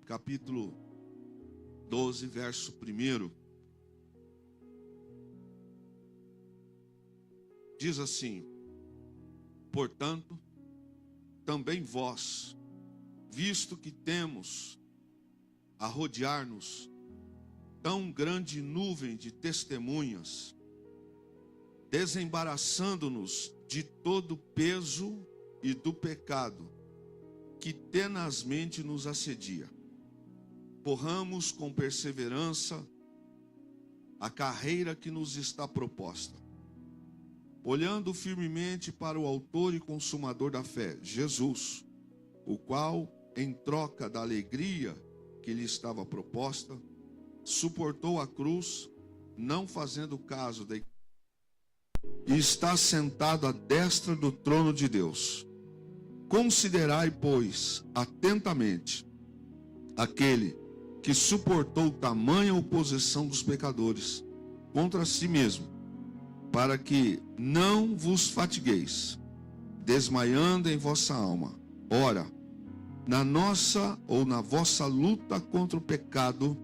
capítulo 12, verso 1. Diz assim: portanto, também vós, visto que temos a rodear-nos tão grande nuvem de testemunhas, desembaraçando-nos de todo o peso e do pecado que tenazmente nos assedia, corramos com perseverança a carreira que nos está proposta, olhando firmemente para o autor e consumador da fé, Jesus, o qual, em troca da alegria que lhe estava proposta, suportou a cruz, não fazendo caso da e está sentado à destra do trono de Deus. Considerai, pois, atentamente aquele que suportou tamanha oposição dos pecadores contra si mesmo, para que não vos fatigueis, desmaiando em vossa alma. Ora, na vossa luta contra o pecado,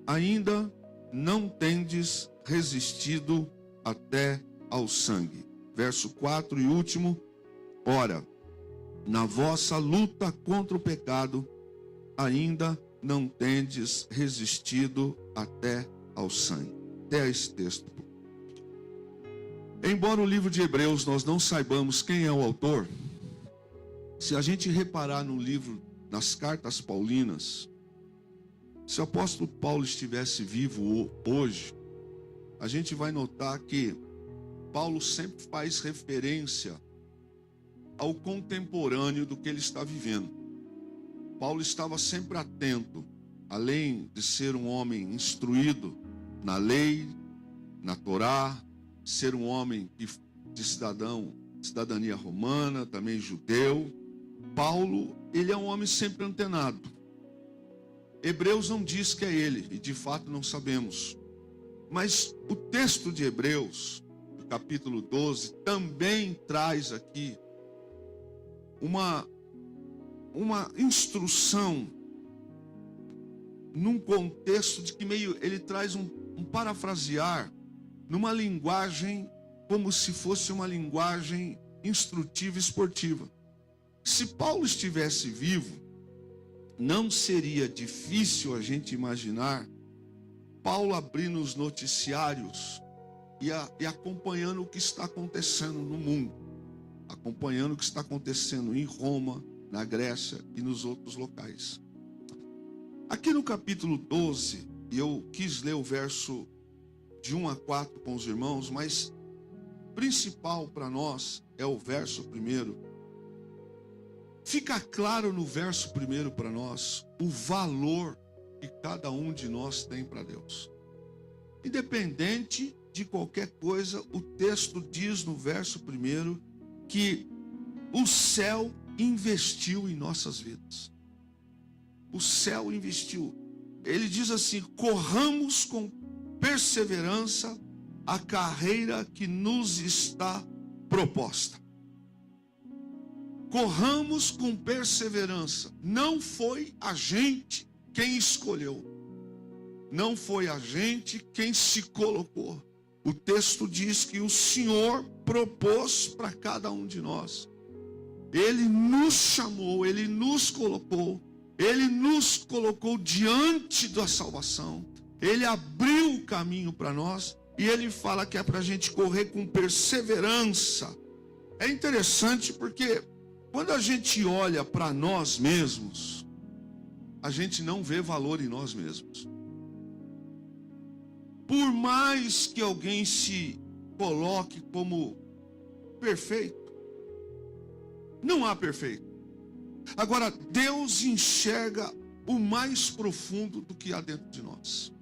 ainda não tendes resistido até ao sangue. Verso 4 e último. Ora, na vossa luta contra o pecado, ainda não tendes resistido até ao sangue. Até esse texto. Embora o livro de Hebreus nós não saibamos quem é o autor, se a gente reparar no livro, nas cartas paulinas, se o apóstolo Paulo estivesse vivo hoje, a gente vai notar que Paulo sempre faz referência ao contemporâneo do que ele está vivendo. Paulo estava sempre atento, além de ser um homem instruído na lei, na Torá, ser um homem de cidadania romana, também judeu. Paulo, ele é um homem sempre antenado. Hebreus não diz que é ele, e de fato não sabemos. Mas o texto de Hebreus, no capítulo 12, também traz aqui uma instrução num contexto de que ele traz um parafrasear numa linguagem como se fosse uma linguagem instrutiva e esportiva. Se Paulo estivesse vivo, não seria difícil a gente imaginar Paulo abrindo os noticiários e acompanhando o que está acontecendo no mundo, acompanhando o que está acontecendo em Roma, na Grécia e nos outros locais. Aqui no capítulo 12, eu quis ler o verso de 1 a 4 com os irmãos, mas principal para nós é o verso 1. Fica claro no verso 1 para nós o valor que cada um de nós tem para Deus. Independente de qualquer coisa, o texto diz no verso 1 que o céu investiu em nossas vidas. O céu investiu. Ele diz assim: corramos com perseverança a carreira que nos está proposta. Corramos com perseverança. Não foi a gente quem escolheu. Não foi a gente quem se colocou. O texto diz que o Senhor propôs para cada um de nós. Ele nos chamou, Ele nos colocou. Ele nos colocou diante da salvação. Ele abriu o caminho para nós. E Ele fala que é para a gente correr com perseverança. É interessante porque quando a gente olha para nós mesmos, a gente não vê valor em nós mesmos. Por mais que alguém se coloque como perfeito, não há perfeito. Agora, Deus enxerga o mais profundo do que há dentro de nós.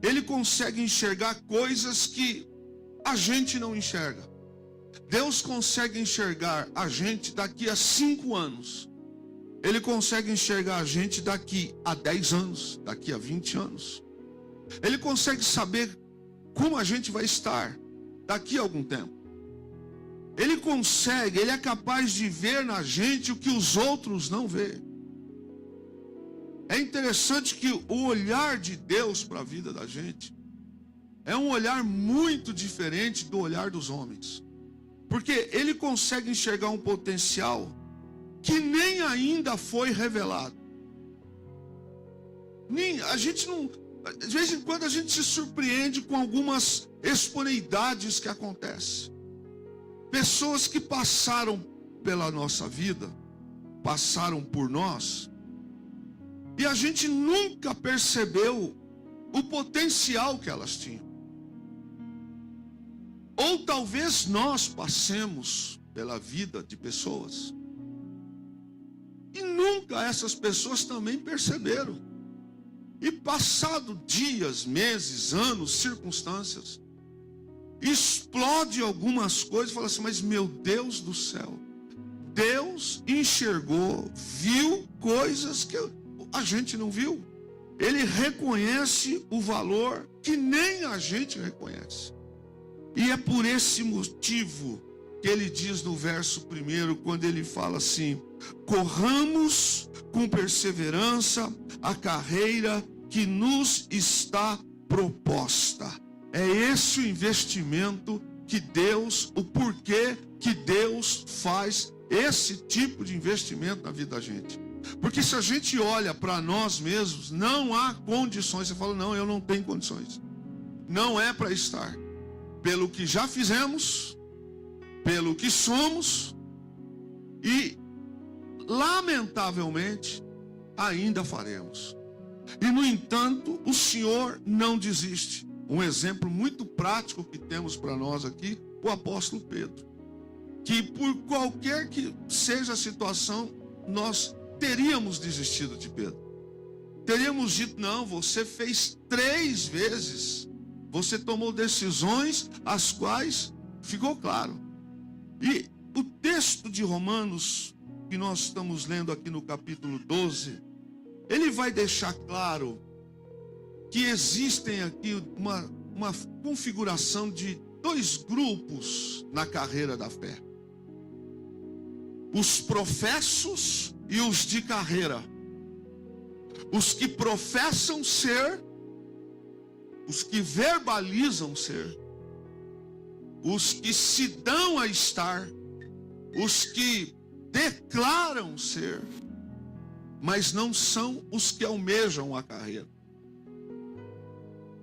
Ele consegue enxergar coisas que a gente não enxerga. Deus consegue enxergar a gente daqui a 5 anos. Ele consegue enxergar a gente daqui a 10 anos, daqui a 20 anos. Ele consegue saber como a gente vai estar daqui a algum tempo. Ele é capaz de ver na gente o que os outros não vê. É interessante que o olhar de Deus para a vida da gente é um olhar muito diferente do olhar dos homens. Porque Ele consegue enxergar um potencial que nem ainda foi revelado. A gente não... De vez em quando a gente se surpreende com algumas exponeidades que acontecem. Pessoas que passaram pela nossa vida, passaram por nós, e a gente nunca percebeu o potencial que elas tinham. Ou talvez nós passemos pela vida de pessoas e nunca essas pessoas também perceberam. E passado dias, meses, anos, circunstâncias, explode algumas coisas e fala assim, mas meu Deus do céu, Deus enxergou, viu coisas que a gente não viu. Ele reconhece o valor que nem a gente reconhece. E é por esse motivo que ele diz no verso 1, quando ele fala assim, corramos com perseverança a carreira que nos está proposta. É esse o investimento que Deus, o porquê que Deus faz esse tipo de investimento na vida da gente. Porque se a gente olha para nós mesmos, não há condições. Você fala, não, eu não tenho condições. Não é para estar. Pelo que já fizemos, pelo que somos, e lamentavelmente ainda faremos. E no entanto, o Senhor não desiste. Um exemplo muito prático que temos para nós aqui, o apóstolo Pedro, que por qualquer que seja a situação, nós teríamos desistido de Pedro. Teríamos dito, não, você fez 3 vezes, você tomou decisões as quais ficou claro. E o texto de Romanos, que nós estamos lendo aqui no capítulo 12, ele vai deixar claro que existem aqui uma configuração de 2 grupos na carreira da fé. Os professos e os de carreira. Os que professam ser, os que verbalizam ser, os que se dão a estar, os que declaram ser, mas não são os que almejam a carreira.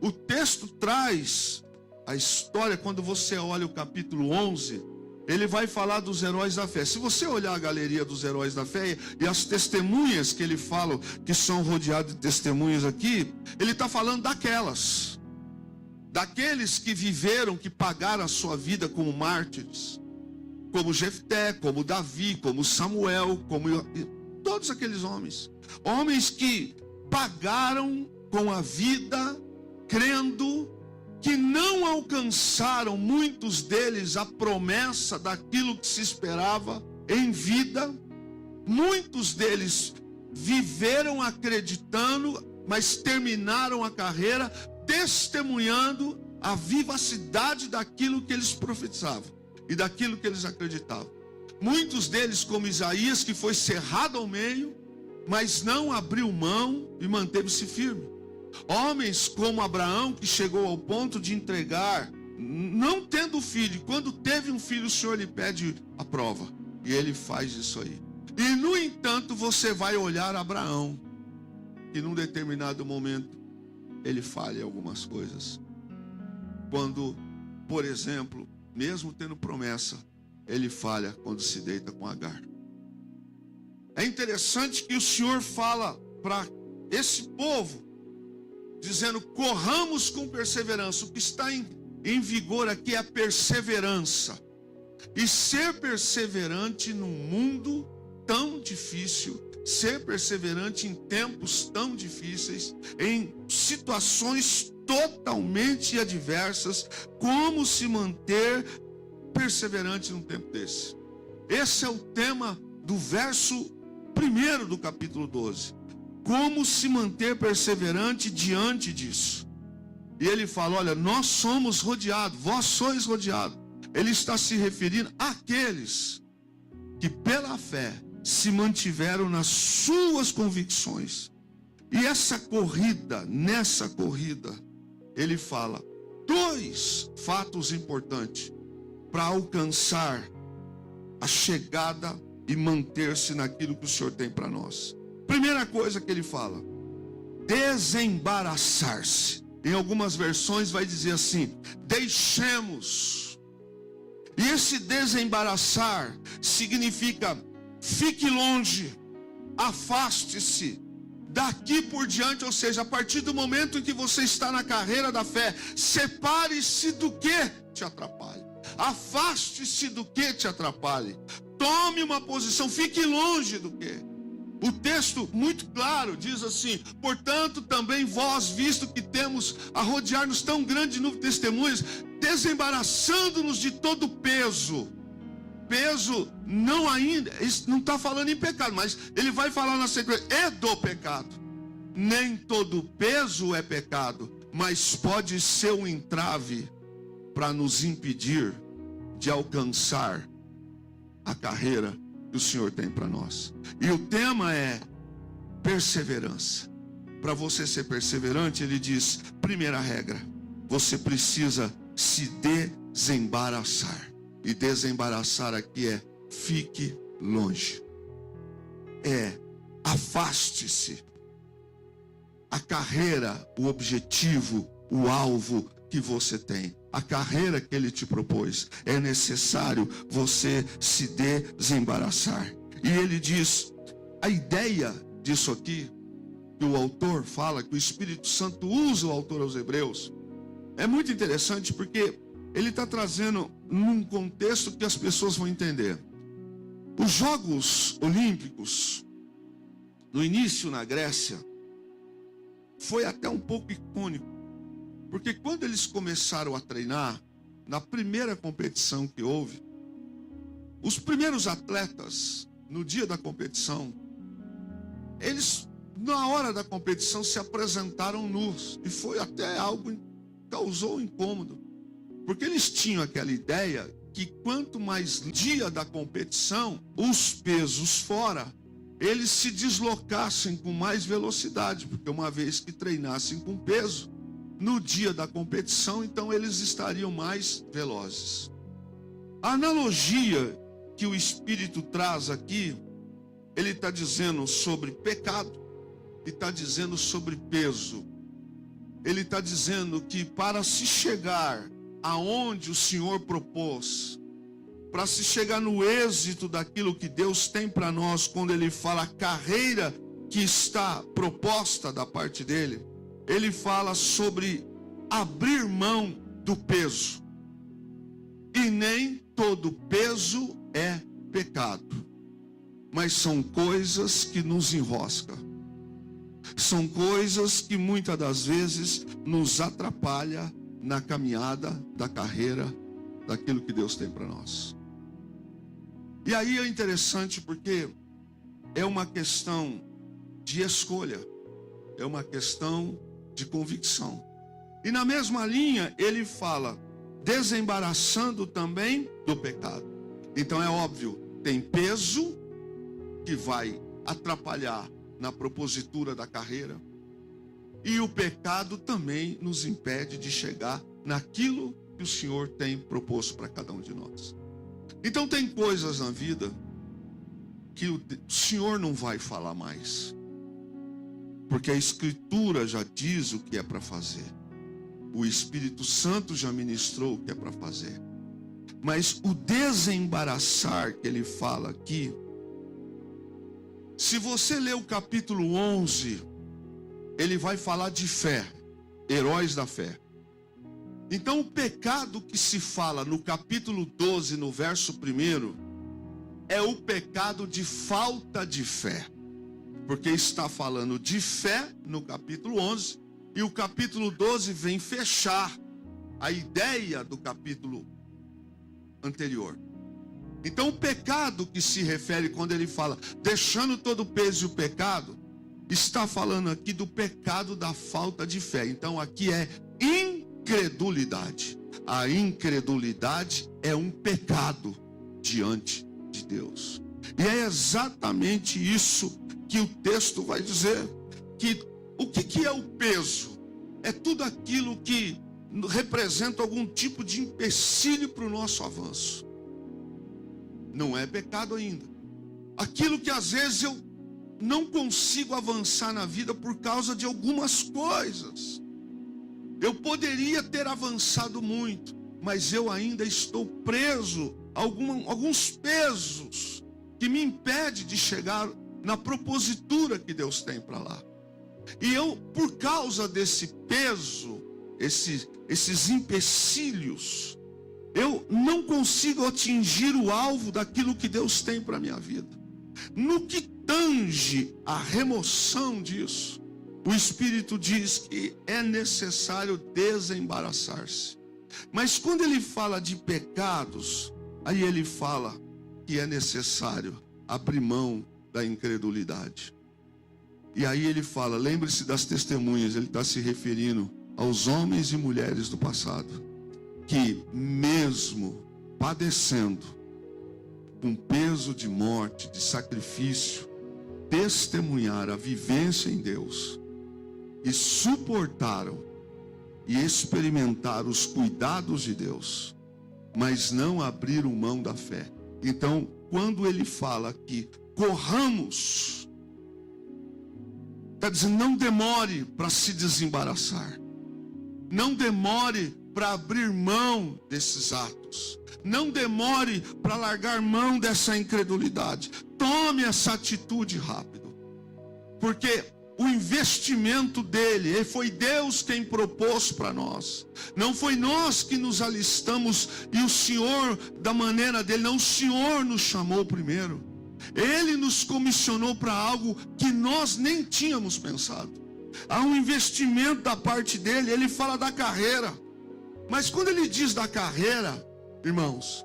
O texto traz a história, quando você olha o capítulo 11, ele vai falar dos heróis da fé. Se você olhar a galeria dos heróis da fé e as testemunhas que ele fala, que são rodeados de testemunhas aqui, ele está falando daqueles que viveram, que pagaram a sua vida como mártires, como Jefté, como Davi, como Samuel, como todos aqueles homens que pagaram com a vida, crendo que não alcançaram, muitos deles, a promessa daquilo que se esperava em vida. Muitos deles viveram acreditando, mas terminaram a carreira testemunhando a vivacidade daquilo que eles profetizavam e daquilo que eles acreditavam. Muitos deles, como Isaías, que foi cerrado ao meio, mas não abriu mão e manteve-se firme. Homens como Abraão, que chegou ao ponto de entregar, não tendo filho. Quando teve um filho, o Senhor lhe pede a prova, e ele faz isso aí. E no entanto, você vai olhar Abraão, que num determinado momento ele falha em algumas coisas. Quando, por exemplo, mesmo tendo promessa, ele falha quando se deita com Agar. É interessante que o Senhor fala para esse povo, dizendo, corramos com perseverança. O que está em vigor aqui é a perseverança. E ser perseverante num mundo tão difícil, ser perseverante em tempos tão difíceis, em situações totalmente adversas, como se manter perseverante num tempo desse. Esse é o tema do verso 1 do capítulo 12. Como se manter perseverante diante disso? E ele fala, olha, nós somos rodeados, vós sois rodeados. Ele está se referindo àqueles que pela fé se mantiveram nas suas convicções, E nessa corrida, ele fala 2 fatos importantes para alcançar a chegada e manter-se naquilo que o Senhor tem para nós. Primeira coisa que ele fala: desembaraçar-se. Em algumas versões vai dizer assim: deixemos. E esse desembaraçar significa fique longe, afaste-se. Daqui por diante, ou seja, a partir do momento em que você está na carreira da fé, separe-se do que te atrapalhe. Afaste-se do que te atrapalhe. Tome uma posição, fique longe do que. O texto muito claro diz assim: portanto também vós, visto que temos a rodear-nos tão grande número de testemunhas, desembaraçando-nos de todo peso. Peso não ainda, não está falando em pecado, mas ele vai falar na sequência, é do pecado. Nem todo peso é pecado, mas pode ser um entrave para nos impedir de alcançar a carreira que o Senhor tem para nós. E o tema é perseverança. Para você ser perseverante, ele diz, primeira regra, você precisa se desembaraçar. E desembaraçar aqui é fique longe. Afaste-se. A carreira, o objetivo, o alvo que você tem, a carreira que ele te propôs, é necessário você se desembaraçar. E ele diz, a ideia disso aqui, que o autor fala, que o Espírito Santo usa o autor aos Hebreus, é muito interessante porque ele está trazendo num contexto que as pessoas vão entender. Os Jogos Olímpicos, no início na Grécia, foi até um pouco icônico, porque quando eles começaram a treinar, na primeira competição que houve, os primeiros atletas, no dia da competição, eles, na hora da competição, se apresentaram nus, e foi até algo que causou incômodo. Porque eles tinham aquela ideia que quanto mais dia da competição, os pesos fora, eles se deslocassem com mais velocidade. Porque uma vez que treinassem com peso, no dia da competição, então eles estariam mais velozes. A analogia que o Espírito traz aqui, ele está dizendo sobre pecado, e está dizendo sobre peso. Ele está dizendo que para se chegar aonde o Senhor propôs, para se chegar no êxito daquilo que Deus tem para nós, quando ele fala a carreira que está proposta da parte dele, ele fala sobre abrir mão do peso. E nem todo peso é pecado, mas são coisas que nos enroscam. São coisas que muitas das vezes nos atrapalham na caminhada da carreira daquilo que Deus tem para nós. E aí é interessante porque é uma questão de escolha, é uma questão de convicção. E na mesma linha ele fala, desembaraçando também do pecado. Então é óbvio, tem peso que vai atrapalhar na propositura da carreira, e o pecado também nos impede de chegar naquilo que o Senhor tem proposto para cada um de nós. Então tem coisas na vida que o Senhor não vai falar mais, porque a Escritura já diz o que é para fazer. O Espírito Santo já ministrou o que é para fazer. Mas o desembaraçar que ele fala aqui, se você ler o capítulo 11, ele vai falar de fé, heróis da fé. Então o pecado que se fala no capítulo 12, no verso 1, é o pecado de falta de fé. Porque está falando de fé no capítulo 11, e o capítulo 12 vem fechar a ideia do capítulo anterior. Então o pecado que se refere quando ele fala, deixando todo o peso e o pecado, está falando aqui do pecado da falta de fé. Então aqui é incredulidade. A incredulidade é um pecado diante de Deus. E é exatamente isso que o texto vai dizer, que O que é o peso? É tudo aquilo que representa algum tipo de empecilho para o nosso avanço. Não é pecado ainda. Aquilo que às vezes eu não consigo avançar na vida por causa de algumas coisas. Eu poderia ter avançado muito, mas eu ainda estou preso a alguns pesos que me impedem de chegar na propositura que Deus tem para lá. E eu, por causa desse peso, esses empecilhos, eu não consigo atingir o alvo daquilo que Deus tem para a minha vida. No que tange a remoção disso, o Espírito diz que é necessário desembaraçar-se. Mas quando ele fala de pecados, aí ele fala que é necessário abrir mão da incredulidade. E aí ele fala, lembre-se das testemunhas, ele está se referindo aos homens e mulheres do passado, que mesmo padecendo com peso de morte, de sacrifício, testemunharam a vivência em Deus e suportaram e experimentaram os cuidados de Deus, mas não abriram mão da fé. Então, quando ele fala que corramos, está dizendo, não demore para se desembaraçar, não demore para abrir mão desses atos, não demore para largar mão dessa incredulidade. Tome essa atitude rápido, porque o investimento dele, foi Deus quem propôs para nós, não foi nós que nos alistamos e o Senhor da maneira dele, não, o Senhor nos chamou primeiro, ele nos comissionou para algo que nós nem tínhamos pensado. Há um investimento da parte dele. Ele fala da carreira, mas quando ele diz da carreira, irmãos,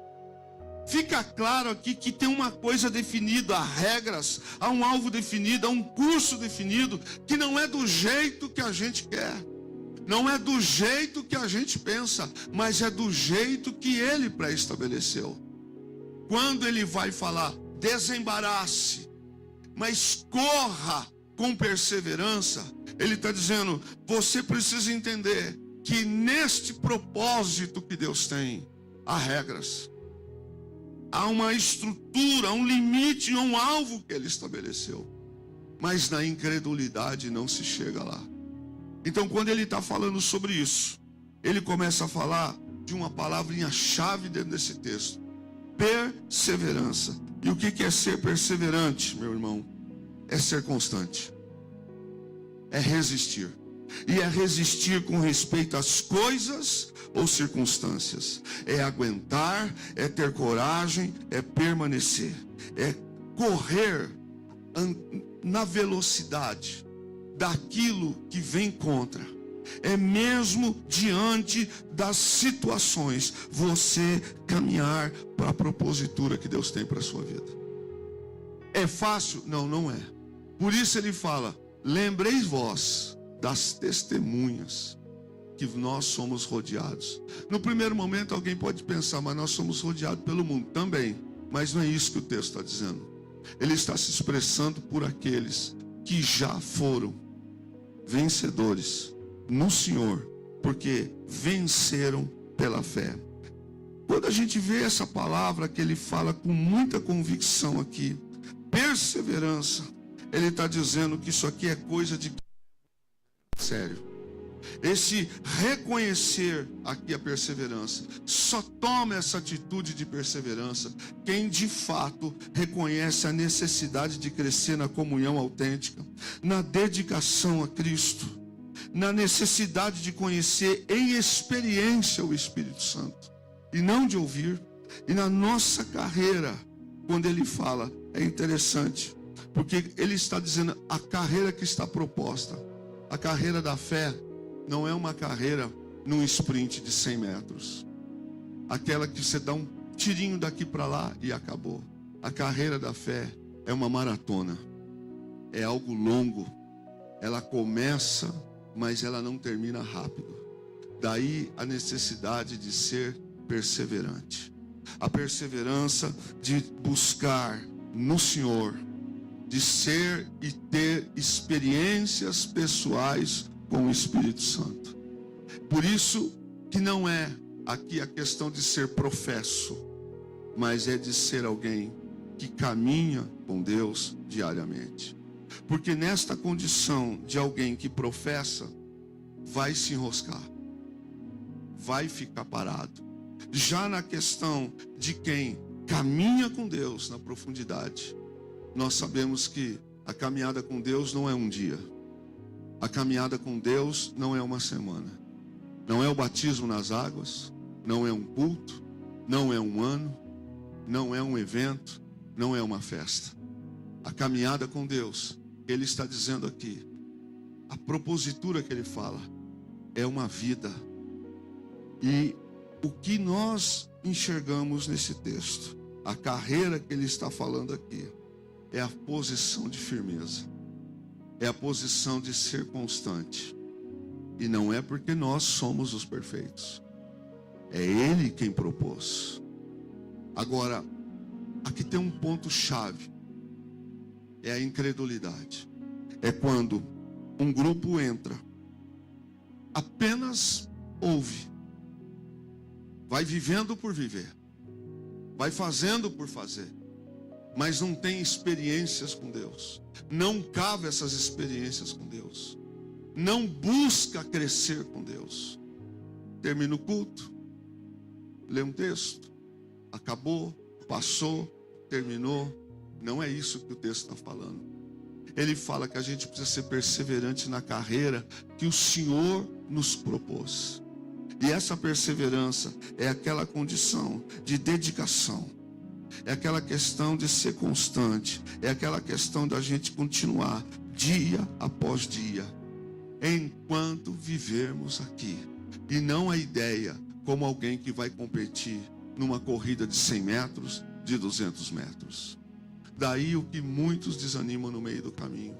fica claro aqui que tem uma coisa definida, há regras, há um alvo definido, há um curso definido, que não é do jeito que a gente quer, não é do jeito que a gente pensa, mas é do jeito que ele pré-estabeleceu. Quando ele vai falar, desembarace, mas corra com perseverança, ele está dizendo, você precisa entender que neste propósito que Deus tem, há regras, há uma estrutura, há um limite, há um alvo que ele estabeleceu, mas na incredulidade não se chega lá. Então, quando ele está falando sobre isso, ele começa a falar de uma palavrinha-chave dentro desse texto, perseverança. E o que é ser perseverante, meu irmão? É ser constante, é resistir. E é resistir com respeito às coisas ou circunstâncias, é aguentar, é ter coragem, é permanecer, é correr na velocidade daquilo que vem contra, é mesmo diante das situações, você caminhar para a propositura que Deus tem para a sua vida. É fácil? Não, não é. Por isso ele fala, lembrei vós das testemunhas que nós somos rodeados. No primeiro momento alguém pode pensar, mas nós somos rodeados pelo mundo também, mas não é isso que o texto está dizendo. Ele está se expressando por aqueles que já foram vencedores no Senhor, porque venceram pela fé. Quando a gente vê essa palavra que ele fala com muita convicção aqui, perseverança, ele está dizendo que isso aqui é coisa de sério. Esse reconhecer aqui a perseverança, só toma essa atitude de perseverança quem de fato reconhece a necessidade de crescer na comunhão autêntica, na dedicação a Cristo, na necessidade de conhecer em experiência o Espírito Santo e não de ouvir. E na nossa carreira, quando ele fala, é interessante, porque ele está dizendo a carreira que está proposta, a carreira da fé, não é uma carreira num sprint de 100 metros, aquela que você dá um tirinho daqui para lá e acabou. A carreira da fé é uma maratona, é algo longo, ela começa, mas ela não termina rápido. Daí a necessidade de ser perseverante, a perseverança de buscar no Senhor de ser e ter experiências pessoais com o Espírito Santo. Por isso que não é aqui a questão de ser professo, mas é de ser alguém que caminha com Deus diariamente. Porque nesta condição de alguém que professa, vai se enroscar, vai ficar parado. Já na questão de quem caminha com Deus na profundidade, nós sabemos que a caminhada com Deus não é um dia. A caminhada com Deus não é uma semana. Não é o batismo nas águas, não é um culto, não é um ano, não é um evento, não é uma festa. A caminhada com Deus, Ele está dizendo aqui, a propositura que Ele fala, é uma vida. E o que nós enxergamos nesse texto, a carreira que Ele está falando aqui, é a posição de firmeza, é a posição de ser constante. E não é porque nós somos os perfeitos, é Ele quem propôs. Agora, aqui tem um ponto chave, é a incredulidade. É quando um grupo entra, apenas ouve, vai vivendo por viver, vai fazendo por fazer, mas não tem experiências com Deus, não cava essas experiências com Deus, não busca crescer com Deus. Termina o culto, lê um texto, acabou, passou, terminou. Não é isso que o texto está falando. Ele fala que a gente precisa ser perseverante na carreira que o Senhor nos propôs. E essa perseverança é aquela condição de dedicação, é aquela questão de ser constante, é aquela questão da gente continuar dia após dia, enquanto vivermos aqui. E não a ideia como alguém que vai competir numa corrida de 100 metros, de 200 metros. Daí o que muitos desanimam no meio do caminho,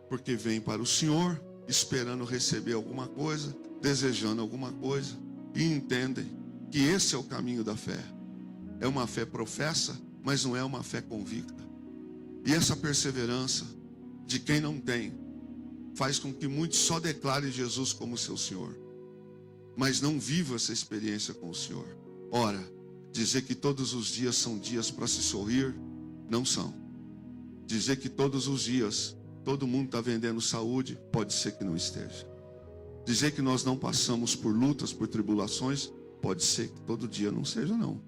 porque vêm para o Senhor esperando receber alguma coisa, desejando alguma coisa, e entendem que esse é o caminho da fé. É uma fé professa, mas não é uma fé convicta. E essa perseverança de quem não tem faz com que muitos só declarem Jesus como seu Senhor, mas não vivam essa experiência com o Senhor. Ora, dizer que todos os dias são dias para se sorrir, não são. Dizer que todos os dias todo mundo está vendendo saúde, pode ser que não esteja. Dizer que nós não passamos por lutas, por tribulações, pode ser que todo dia não seja, não.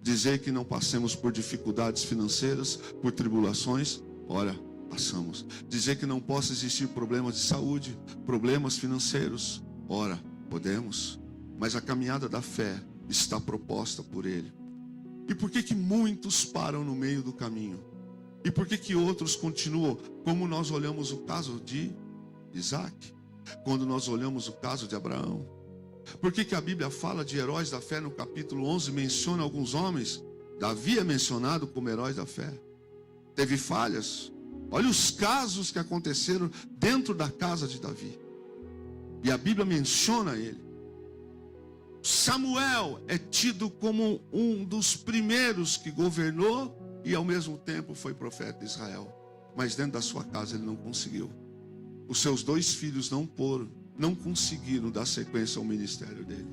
Dizer que não passemos por dificuldades financeiras, por tribulações, ora, passamos. Dizer que não possa existir problemas de saúde, problemas financeiros, ora, podemos. Mas a caminhada da fé está proposta por Ele. E por que muitos param no meio do caminho? E por que outros continuam? Como nós olhamos o caso de Isaac, quando nós olhamos o caso de Abraão. Por que a Bíblia fala de heróis da fé no capítulo 11, menciona alguns homens? Davi é mencionado como heróis da fé. Teve falhas. Olha os casos que aconteceram dentro da casa de Davi. E a Bíblia menciona ele. Samuel é tido como um dos primeiros que governou e ao mesmo tempo foi profeta de Israel. Mas dentro da sua casa ele não conseguiu. Os seus 2 filhos não conseguiram dar sequência ao ministério dele.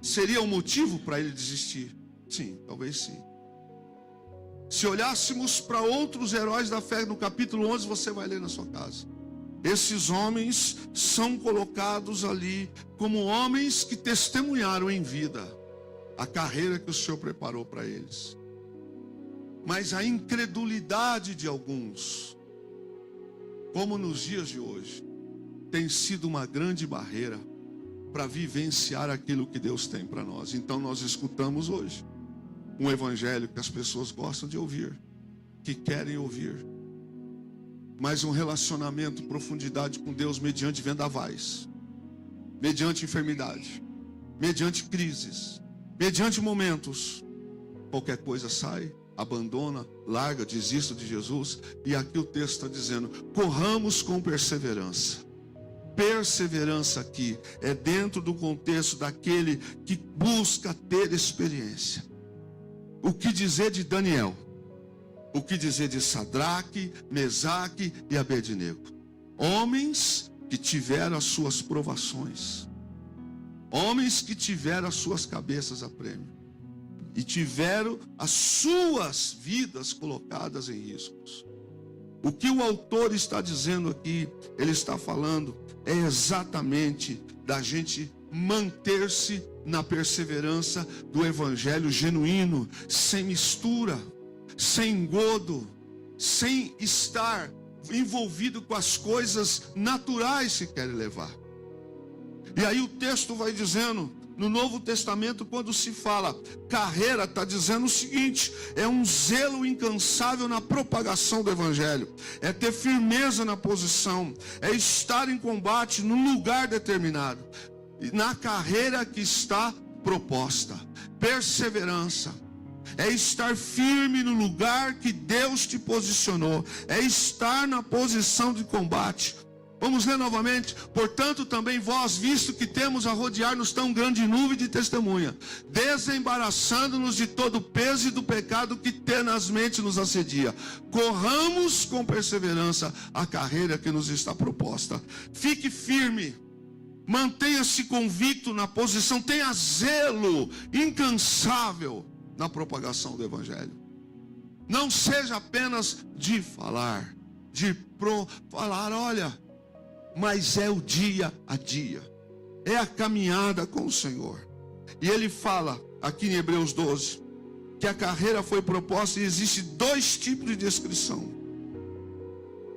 Seria um motivo para ele desistir? Sim, talvez sim. Se olhássemos para outros heróis da fé no capítulo 11, você vai ler na sua casa. Esses homens são colocados ali como homens que testemunharam em vida a carreira que o Senhor preparou para eles. Mas a incredulidade de alguns, como nos dias de hoje, tem sido uma grande barreira para vivenciar aquilo que Deus tem para nós. Então nós escutamos hoje um evangelho que as pessoas gostam de ouvir, que querem ouvir, mas um relacionamento, profundidade com Deus mediante vendavais, mediante enfermidade, mediante crises, mediante momentos, qualquer coisa sai, abandona, larga, desiste de Jesus. E aqui o texto está dizendo, corramos com perseverança. Perseverança aqui é dentro do contexto daquele que busca ter experiência. O que dizer de Daniel? O que dizer de Sadraque, Mesaque e Abednego? Homens que tiveram as suas provações, homens que tiveram as suas cabeças a prêmio e tiveram as suas vidas colocadas em riscos. O que o autor está dizendo aqui, ele está falando, é exatamente da gente manter-se na perseverança do evangelho genuíno, sem mistura, sem engodo, sem estar envolvido com as coisas naturais que querem levar. E aí o texto vai dizendo, no Novo Testamento, quando se fala carreira, está dizendo o seguinte: é um zelo incansável na propagação do evangelho, é ter firmeza na posição, é estar em combate num lugar determinado, na carreira que está proposta. Perseverança é estar firme no lugar que Deus te posicionou, é estar na posição de combate. Vamos ler novamente. Portanto, também vós, visto que temos a rodear-nos tão grande nuvem de testemunha, desembaraçando-nos de todo o peso e do pecado que tenazmente nos assedia, corramos com perseverança a carreira que nos está proposta. Fique firme, mantenha-se convicto na posição, tenha zelo incansável na propagação do evangelho. Não seja apenas de falar, falar, olha, mas é o dia a dia, é a caminhada com o Senhor. E ele fala aqui em Hebreus 12 que a carreira foi proposta e existe dois tipos de descrição.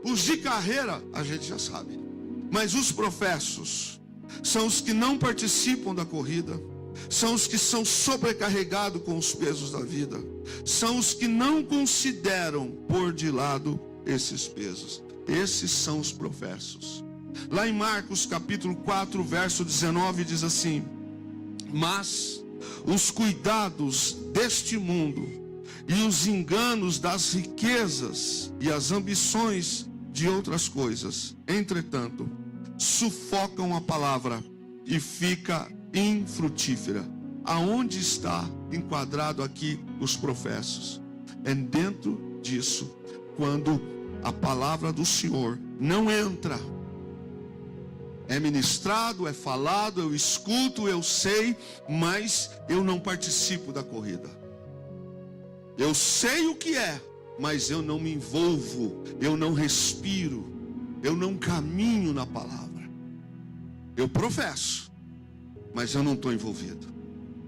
Os de carreira a gente já sabe, mas os professos são os que não participam da corrida, são os que são sobrecarregados com os pesos da vida, são os que não consideram pôr de lado esses pesos. Esses são os professos. Lá em Marcos capítulo 4, verso 19 diz assim: mas os cuidados deste mundo e os enganos das riquezas e as ambições de outras coisas, entretanto, sufocam a palavra e fica infrutífera. Aonde está enquadrado aqui os professos? É dentro disso, quando a palavra do Senhor não entra. É ministrado, é falado, eu escuto, eu sei, mas eu não participo da corrida. Eu sei o que é, mas eu não me envolvo, eu não respiro, eu não caminho na palavra. Eu professo, mas eu não estou envolvido.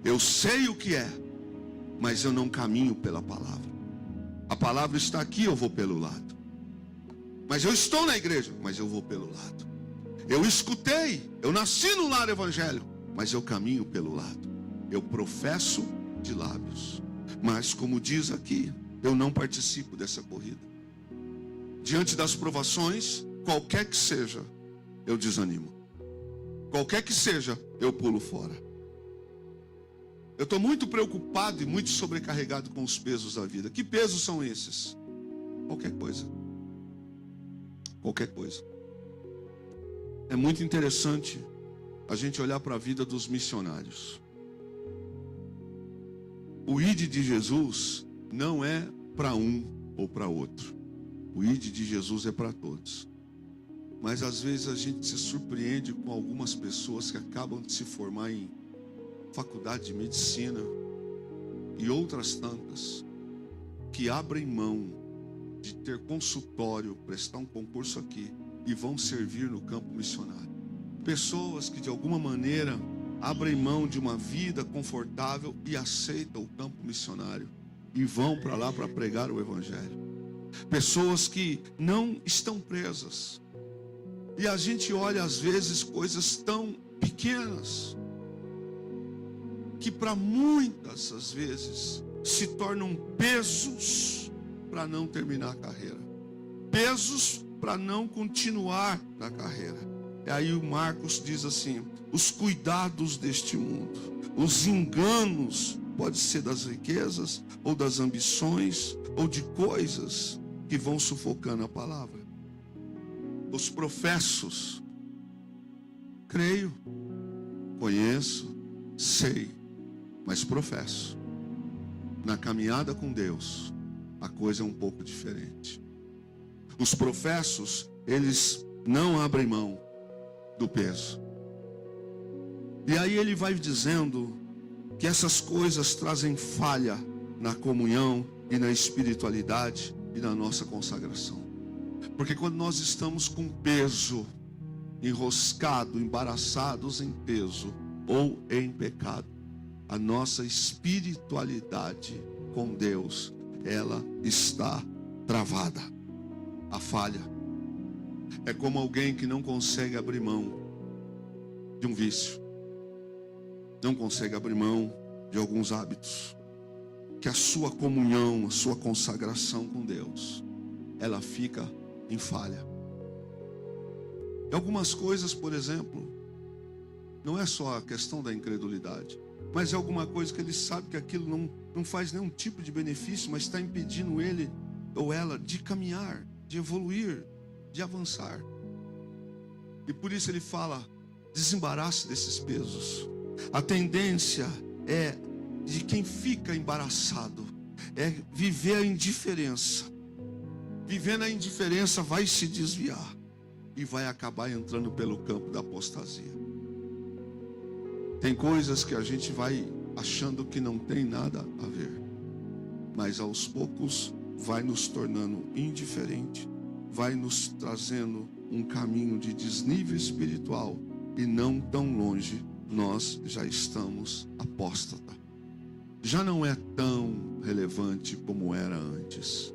Eu sei o que é, mas eu não caminho pela palavra. A palavra está aqui, eu vou pelo lado. Mas eu estou na igreja, mas eu vou pelo lado. Eu escutei, eu nasci no lar evangélico, mas eu caminho pelo lado. Eu professo de lábios, mas como diz aqui, eu não participo dessa corrida. Diante das provações, qualquer que seja, eu desanimo. Qualquer que seja, eu pulo fora. Eu estou muito preocupado e muito sobrecarregado com os pesos da vida. Que pesos são esses? Qualquer coisa. Qualquer coisa. É muito interessante a gente olhar para a vida dos missionários. O ide de Jesus não é para um ou para outro. O ide de Jesus é para todos. Mas às vezes a gente se surpreende com algumas pessoas que acabam de se formar em faculdade de medicina e outras tantas que abrem mão de ter consultório, prestar um concurso aqui e vão servir no campo missionário. Pessoas que de alguma maneira abrem mão de uma vida confortável e aceitam o campo missionário e vão para lá para pregar o evangelho. Pessoas que não estão presas. E a gente olha às vezes coisas tão pequenas que para muitas às vezes se tornam pesos para não terminar a carreira. Pesos para não continuar na carreira. E aí o Marcos diz assim: os cuidados deste mundo, os enganos, pode ser das riquezas, ou das ambições, ou de coisas que vão sufocando a palavra. Os professos, creio, conheço, sei, mas professo. Na caminhada com Deus, a coisa é um pouco diferente. Os professos, eles não abrem mão do peso. E aí ele vai dizendo que essas coisas trazem falha na comunhão e na espiritualidade e na nossa consagração. Porque quando nós estamos com peso, enroscado, embaraçados em peso ou em pecado, a nossa espiritualidade com Deus, ela está travada. A falha é como alguém que não consegue abrir mão de um vício, não consegue abrir mão de alguns hábitos, que a sua comunhão, a sua consagração com Deus, ela fica em falha. E algumas coisas, por exemplo, não é só a questão da incredulidade, mas é alguma coisa que ele sabe que aquilo não faz nenhum tipo de benefício, mas está impedindo ele ou ela de caminhar, de evoluir, de avançar. E por isso ele fala: desembarace desses pesos. A tendência é de quem fica embaraçado, é viver a indiferença. Vivendo a indiferença vai se desviar e vai acabar entrando pelo campo da apostasia. Tem coisas que a gente vai achando que não tem nada a ver, mas aos poucos vai nos tornando indiferente, vai nos trazendo um caminho de desnível espiritual, e não tão longe nós já estamos apóstata. Já não é tão relevante como era antes.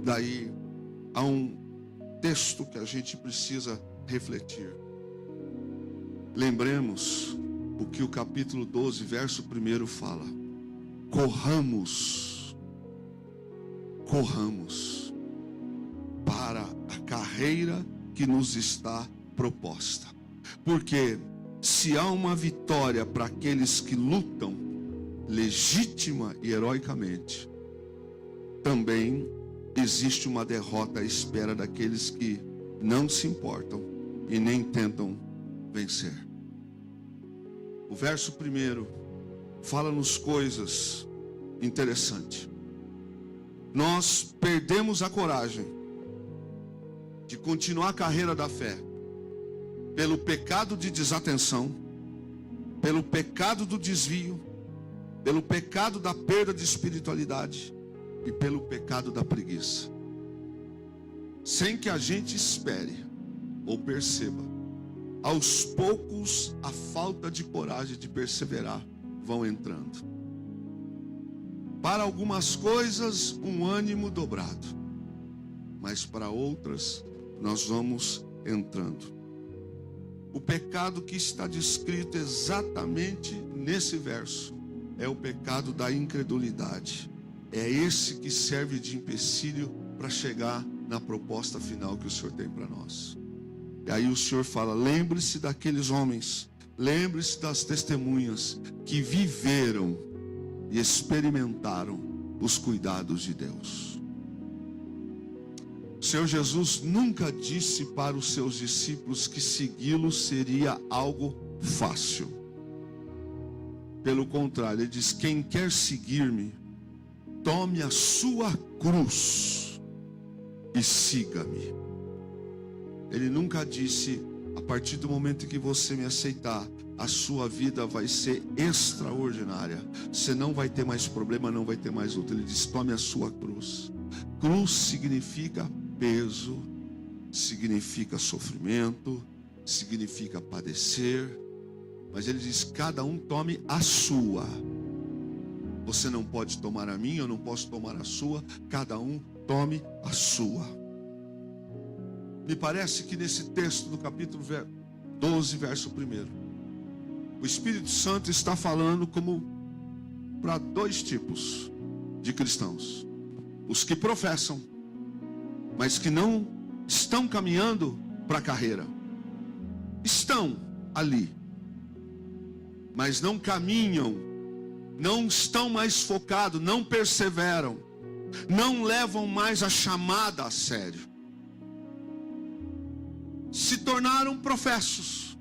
Daí há um texto que a gente precisa refletir. Lembremos o que o capítulo 12, verso 1 fala: corramos para a carreira que nos está proposta. Porque se há uma vitória para aqueles que lutam legítima e heroicamente, também existe uma derrota à espera daqueles que não se importam e nem tentam vencer. O verso 1 fala-nos coisas interessantes. Nós perdemos a coragem de continuar a carreira da fé pelo pecado de desatenção, pelo pecado do desvio, pelo pecado da perda de espiritualidade e pelo pecado da preguiça. Sem que a gente espere ou perceba, aos poucos a falta de coragem de perseverar vão entrando. Para algumas coisas um ânimo dobrado, mas para outras nós vamos entrando. O pecado que está descrito exatamente nesse verso é o pecado da incredulidade. É esse que serve de empecilho para chegar na proposta final que o Senhor tem para nós. E aí o Senhor fala: lembre-se daqueles homens, lembre-se das testemunhas que viveram e experimentaram os cuidados de Deus. O Senhor Jesus nunca disse para os seus discípulos que segui-lo seria algo fácil. Pelo contrário, ele diz: quem quer seguir-me, tome a sua cruz e siga-me. Ele nunca disse: a partir do momento que você me aceitar, a sua vida vai ser extraordinária. Você não vai ter mais problema, não vai ter mais luta. Ele diz: tome a sua cruz. Cruz significa peso, significa sofrimento, significa padecer. Mas ele diz: cada um tome a sua. Você não pode tomar a minha, eu não posso tomar a sua. Cada um tome a sua. Me parece que nesse texto do capítulo 12, verso 1, o Espírito Santo está falando como para dois tipos de cristãos: os que professam, mas que não estão caminhando para a carreira. Estão ali, mas não caminham, não estão mais focados, não perseveram, não levam mais a chamada a sério. Se tornaram professos.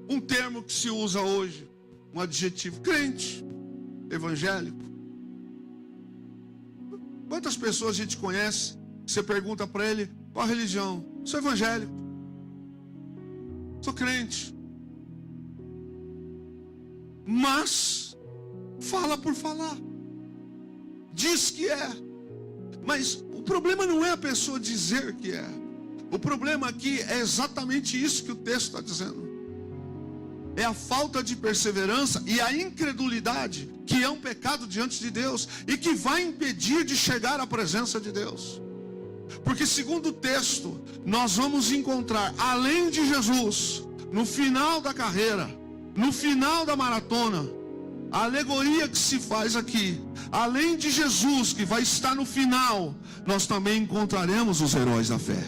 Um termo que se usa hoje, um adjetivo: crente, evangélico. Quantas pessoas a gente conhece, você pergunta para ele, qual a religião? Sou evangélico, sou crente. Mas fala por falar, diz que é. Mas o problema não é a pessoa dizer que é. O problema aqui é exatamente isso que o texto está dizendo. É a falta de perseverança e a incredulidade, que é um pecado diante de Deus e que vai impedir de chegar à presença de Deus. Porque segundo o texto, nós vamos encontrar, além de Jesus, no final da carreira, no final da maratona, a alegoria que se faz aqui, além de Jesus que vai estar no final, nós também encontraremos os heróis da fé.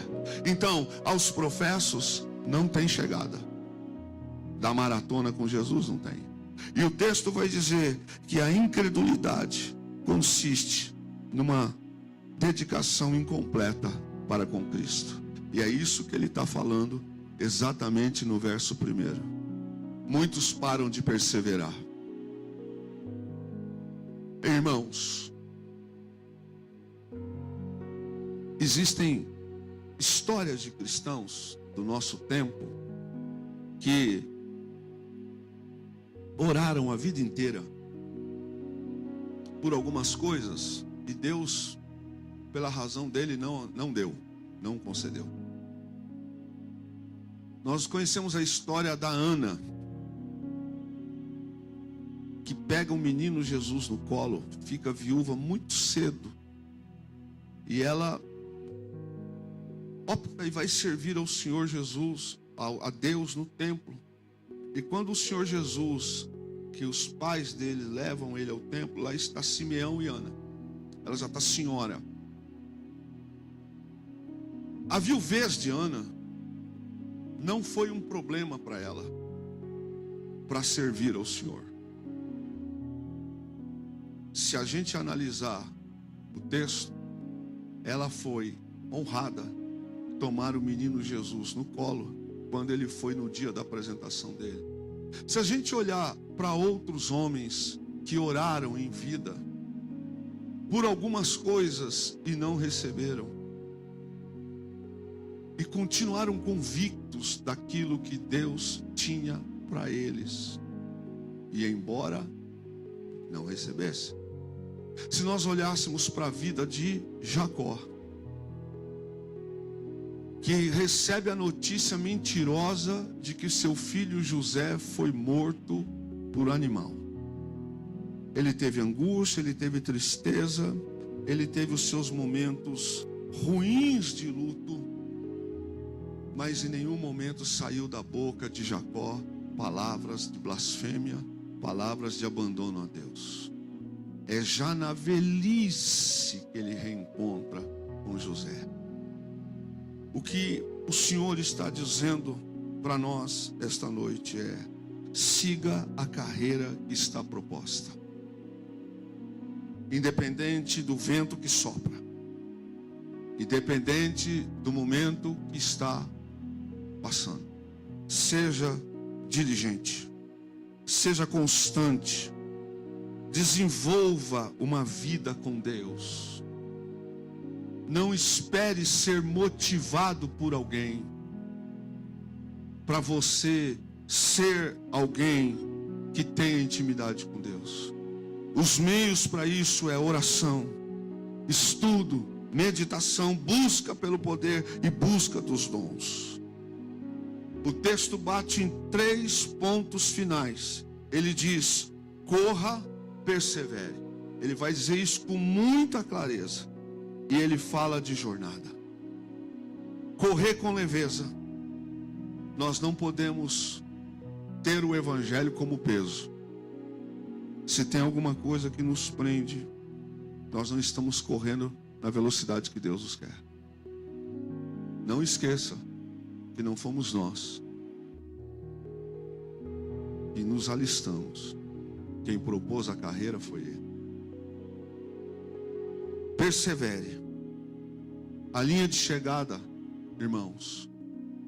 Então, aos professos não tem chegada. Da maratona com Jesus não tem. E o texto vai dizer que a incredulidade consiste numa dedicação incompleta para com Cristo. E é isso que ele está falando exatamente no verso 1. Muitos param de perseverar. Irmãos, existem histórias de cristãos do nosso tempo que oraram a vida inteira por algumas coisas e Deus, pela razão dele, não concedeu. Nós conhecemos a história da Ana, que pega um menino Jesus no colo, fica viúva muito cedo, e ela opta e vai servir ao Senhor Jesus, a Deus no templo. E quando o Senhor Jesus, que os pais dele levam ele ao templo, lá está Simeão e Ana. Ela já está senhora. A viuvez de Ana não foi um problema para ela, para servir ao Senhor. Se a gente analisar o texto, ela foi honrada tomar o menino Jesus no colo quando ele foi no dia da apresentação dele. Se a gente olhar para outros homens que oraram em vida por algumas coisas e não receberam, e continuaram convictos daquilo que Deus tinha para eles, e embora não recebesse. Se nós olhássemos para a vida de Jacó, que recebe a notícia mentirosa de que seu filho José foi morto por animal. Ele teve angústia, ele teve tristeza, ele teve os seus momentos ruins de luto, mas em nenhum momento saiu da boca de Jacó palavras de blasfêmia, palavras de abandono a Deus. É já na velhice que ele reencontra com José. O que o Senhor está dizendo para nós esta noite é: siga a carreira que está proposta, independente do vento que sopra, independente do momento que está passando. Seja diligente, seja constante, desenvolva uma vida com Deus. Não espere ser motivado por alguém para você ser alguém que tenha intimidade com Deus. Os meios para isso é oração, estudo, meditação, busca pelo poder e busca dos dons. O texto bate em 3 pontos finais. Ele diz: corra, persevere. Ele vai dizer isso com muita clareza. E ele fala de jornada. Correr com leveza. Nós não podemos ter o evangelho como peso. Se tem alguma coisa que nos prende, nós não estamos correndo na velocidade que Deus nos quer. Não esqueça que não fomos nós que nos alistamos. Quem propôs a carreira foi Ele. Persevere. A linha de chegada, irmãos,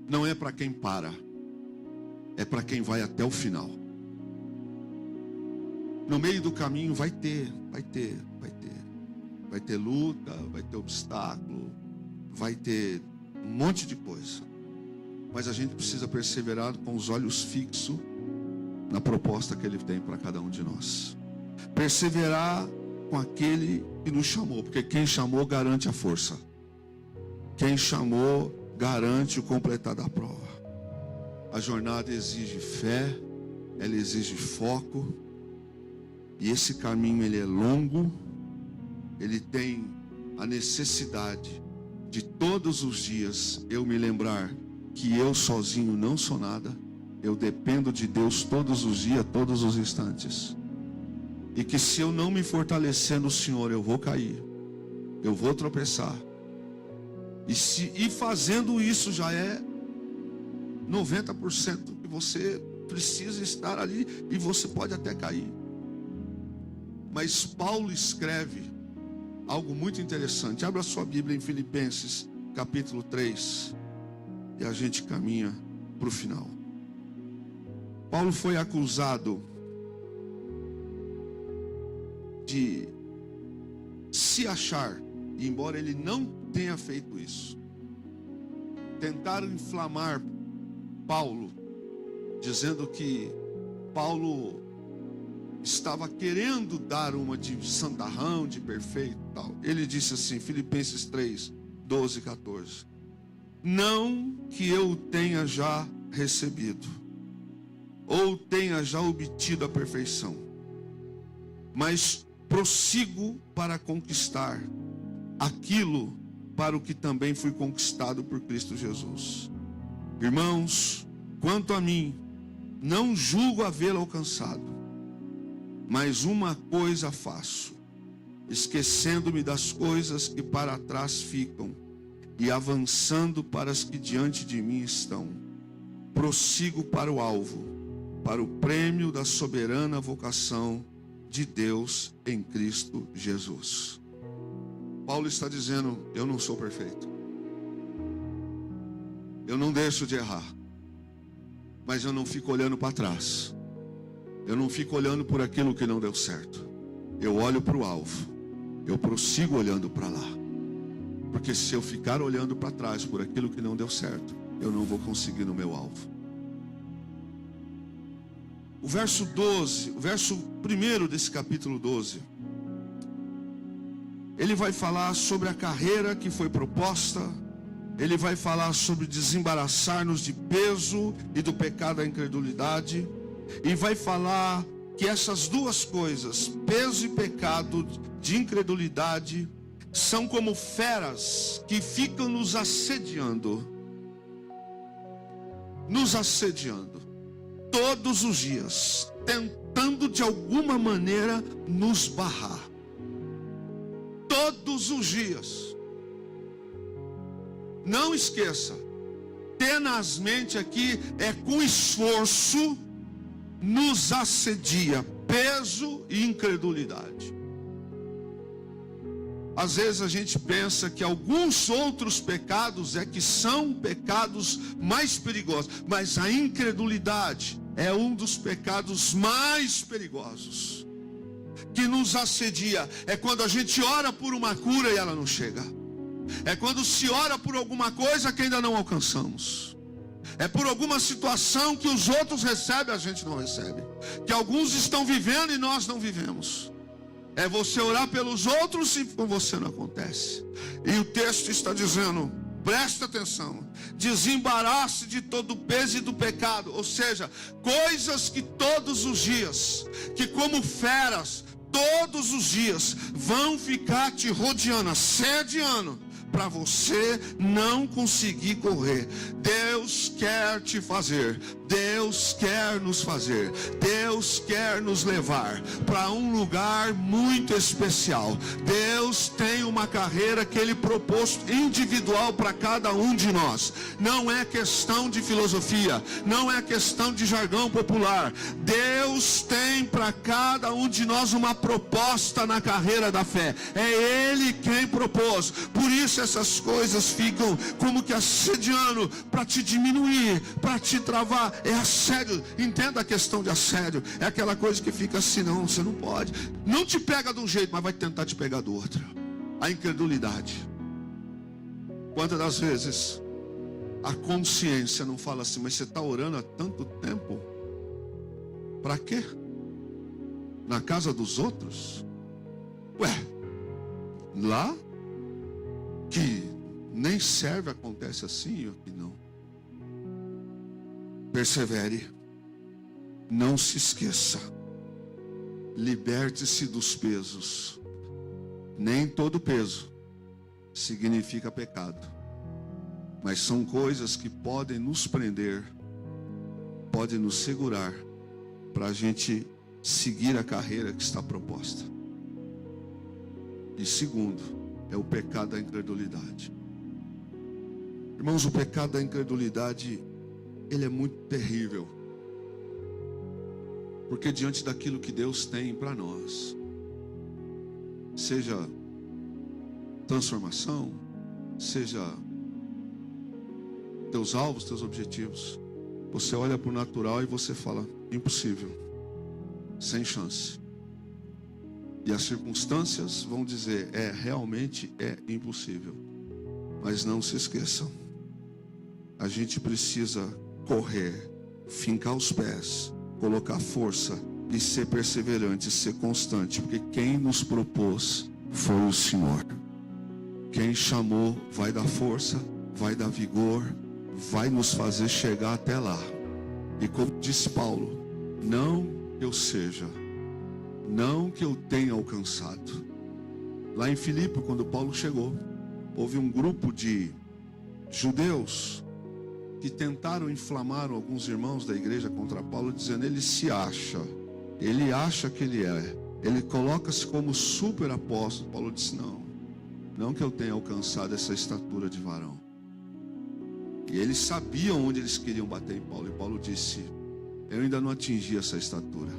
não é para quem para, é para quem vai até o final. No meio do caminho vai ter. Vai ter luta, vai ter obstáculo, vai ter um monte de coisa. Mas a gente precisa perseverar com os olhos fixos na proposta que Ele tem para cada um de nós. Perseverar com aquele que nos chamou, porque quem chamou garante a força. Quem chamou garante o completar da prova. A jornada exige fé, ela exige foco, e esse caminho ele é longo, ele tem a necessidade de todos os dias eu me lembrar que eu sozinho não sou nada, eu dependo de Deus todos os dias, todos os instantes, e que se eu não me fortalecer no Senhor, eu vou cair, eu vou tropeçar, e fazendo isso já é 90% que você precisa estar ali, e você pode até cair. Mas Paulo escreve algo muito interessante. Abra sua Bíblia em Filipenses capítulo 3 e a gente caminha para o final. Paulo foi acusado de se achar, e embora ele não tenha feito isso, tentaram inflamar Paulo, dizendo que Paulo estava querendo dar uma de santarrão, de perfeito e tal. Ele disse assim, Filipenses 3, 12 e 14: não que eu tenha já recebido, ou tenha já obtido a perfeição, mas prossigo para conquistar aquilo para o que também fui conquistado por Cristo Jesus. Irmãos, quanto a mim, não julgo havê-lo alcançado, mas uma coisa faço, esquecendo-me das coisas que para trás ficam e avançando para as que diante de mim estão, prossigo para o alvo, para o prêmio da soberana vocação de Deus em Cristo Jesus. Paulo está dizendo, eu não sou perfeito, eu não deixo de errar, mas eu não fico olhando para trás, eu não fico olhando por aquilo que não deu certo, eu olho para o alvo, eu prossigo olhando para lá, porque se eu ficar olhando para trás por aquilo que não deu certo, eu não vou conseguir no meu alvo. O verso 12, o verso 1 desse capítulo 12, ele vai falar sobre a carreira que foi proposta, ele vai falar sobre desembaraçar-nos de peso e do pecado da incredulidade, e vai falar que essas duas coisas, peso e pecado de incredulidade, são como feras que ficam nos assediando todos os dias, tentando de alguma maneira nos barrar, todos os dias. Não esqueça, tenazmente aqui é com esforço, nos assedia, peso e incredulidade. Às vezes a gente pensa que alguns outros pecados é que são pecados mais perigosos, mas a incredulidade é um dos pecados mais perigosos, que nos assedia. É quando a gente ora por uma cura e ela não chega, é quando se ora por alguma coisa que ainda não alcançamos, é por alguma situação que os outros recebem, a gente não recebe, que alguns estão vivendo e nós não vivemos. É você orar pelos outros e com você não acontece. E o texto está dizendo, presta atenção, desembarace de todo o peso e do pecado. Ou seja, coisas que todos os dias, que como feras, todos os dias vão ficar te rodeando, assediando, para você não conseguir correr. Deus quer te fazer, Deus quer nos fazer, Deus quer nos levar para um lugar muito especial. Deus tem uma carreira que Ele propôs individual para cada um de nós. Não é questão de filosofia, não é questão de jargão popular. Deus tem para cada um de nós uma proposta na carreira da fé. É Ele quem propôs. Por isso essas coisas ficam como que assediando para te diminuir, para te travar. É assédio. Entenda a questão de assédio. É aquela coisa que fica assim, não, você não pode. Não te pega de um jeito, mas vai tentar te pegar do outro. A incredulidade. Quantas das vezes a consciência não fala assim, mas você está orando há tanto tempo? Para quê? Na casa dos outros? Ué, lá que nem serve acontece assim, e aqui não. Persevere. Não se esqueça. Liberte-se dos pesos. Nem todo peso significa pecado, mas são coisas que podem nos prender, podem nos segurar, para a gente seguir a carreira que está proposta. E segundo, é o pecado da incredulidade. Irmãos, o pecado da incredulidade, ele é muito terrível, porque diante daquilo que Deus tem para nós, seja transformação, seja teus alvos, teus objetivos, você olha para o natural e você fala, impossível, sem chance. E as circunstâncias vão dizer, realmente é impossível. Mas não se esqueçam, a gente precisa correr, fincar os pés, colocar força e ser perseverante, ser constante, porque quem nos propôs foi o Senhor. Quem chamou vai dar força, vai dar vigor, vai nos fazer chegar até lá. E como disse Paulo, não que eu seja, não que eu tenha alcançado. Lá em Filipe, quando Paulo chegou, houve um grupo de judeus que tentaram inflamar alguns irmãos da igreja contra Paulo, dizendo, ele se acha, ele acha que ele é, ele coloca-se como super apóstolo. Paulo disse, não que eu tenha alcançado essa estatura de varão. E eles sabiam onde eles queriam bater em Paulo, e Paulo disse, eu ainda não atingi essa estatura.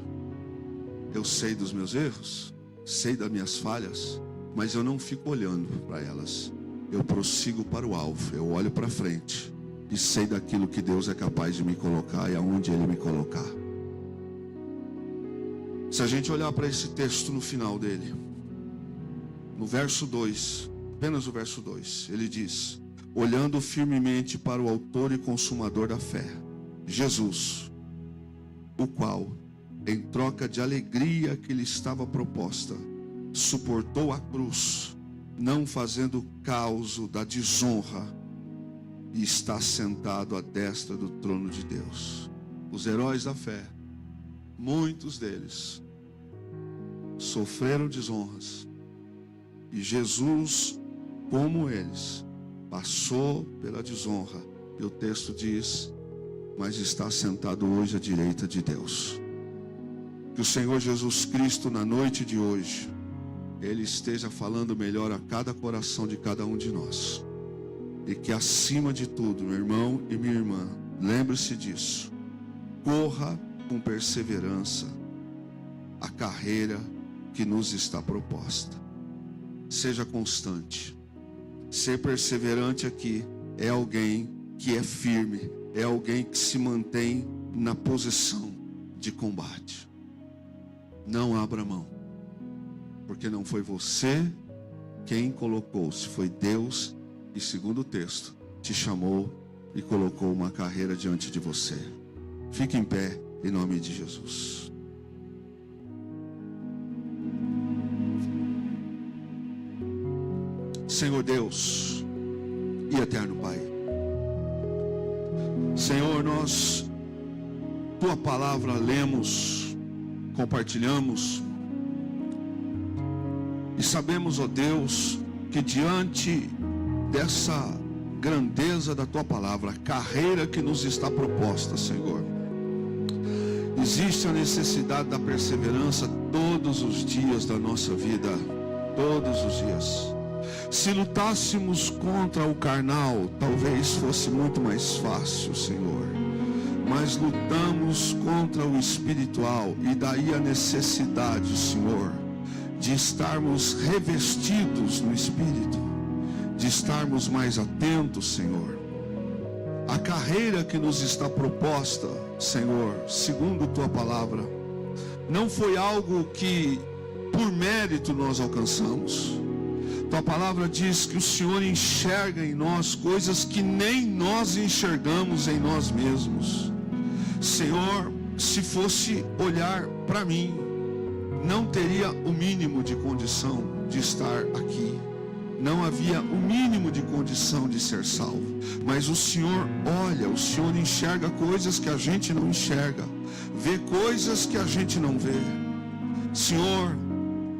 Eu sei dos meus erros, sei das minhas falhas, mas eu não fico olhando para elas. Eu prossigo para o alvo, eu olho para frente e sei daquilo que Deus é capaz de me colocar e aonde Ele me colocar. Se a gente olhar para esse texto no final dele, no verso 2, apenas o verso 2, ele diz, olhando firmemente para o autor e consumador da fé, Jesus, o qual, em troca de alegria que lhe estava proposta, suportou a cruz, não fazendo causa da desonra, e está sentado à destra do trono de Deus. Os heróis da fé, muitos deles sofreram desonras, e Jesus, como eles, passou pela desonra, e o texto diz, mas está sentado hoje à direita de Deus. Que o Senhor Jesus Cristo, na noite de hoje, Ele esteja falando melhor a cada coração de cada um de nós. E que acima de tudo, meu irmão e minha irmã, lembre-se disso. Corra com perseverança a carreira que nos está proposta. Seja constante. Ser perseverante aqui é alguém que é firme, é alguém que se mantém na posição de combate. Não abra mão, porque não foi você quem colocou-se, foi Deus, e segundo o texto, te chamou e colocou uma carreira diante de você. Fique em pé, em nome de Jesus. Senhor Deus e eterno Pai, Senhor, nós, Tua palavra lemos, compartilhamos, e sabemos, ó Deus, que diante dessa grandeza da Tua palavra, a carreira que nos está proposta, Senhor, existe a necessidade da perseverança todos os dias da nossa vida, todos os dias. Se lutássemos contra o carnal, talvez fosse muito mais fácil, Senhor. Mas lutamos contra o espiritual, e daí a necessidade, Senhor, de estarmos revestidos no Espírito, de estarmos mais atentos, Senhor. A carreira que nos está proposta, Senhor, segundo Tua palavra, não foi algo que por mérito nós alcançamos, Tua palavra diz que o Senhor enxerga em nós coisas que nem nós enxergamos em nós mesmos. Senhor, se fosse olhar para mim, não teria o mínimo de condição de estar aqui. Não havia o mínimo de condição de ser salvo. Mas o Senhor olha, o Senhor enxerga coisas que a gente não enxerga, vê coisas que a gente não vê. Senhor,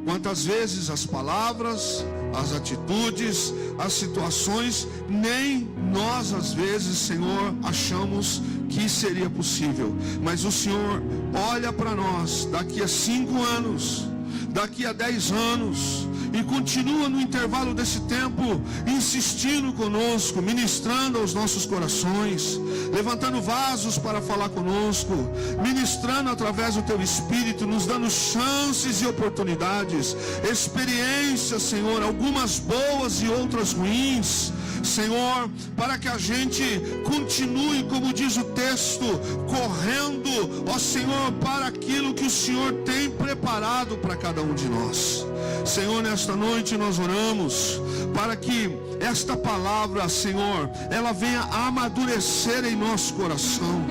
quantas vezes as palavras, as atitudes, as situações, nem nós às vezes, Senhor, achamos que seria possível. Mas o Senhor olha para nós daqui a 5 anos, daqui a 10 anos, e continua no intervalo desse tempo insistindo conosco, ministrando aos nossos corações, levantando vasos para falar conosco, ministrando através do Teu Espírito, nos dando chances e oportunidades, experiências, Senhor, algumas boas e outras ruins, Senhor, para que a gente continue, como diz o texto, correndo, ó Senhor, para aquilo que o Senhor tem preparado para cada um de nós. Senhor, nesta noite nós oramos para que esta palavra, Senhor, ela venha amadurecer em nosso coração,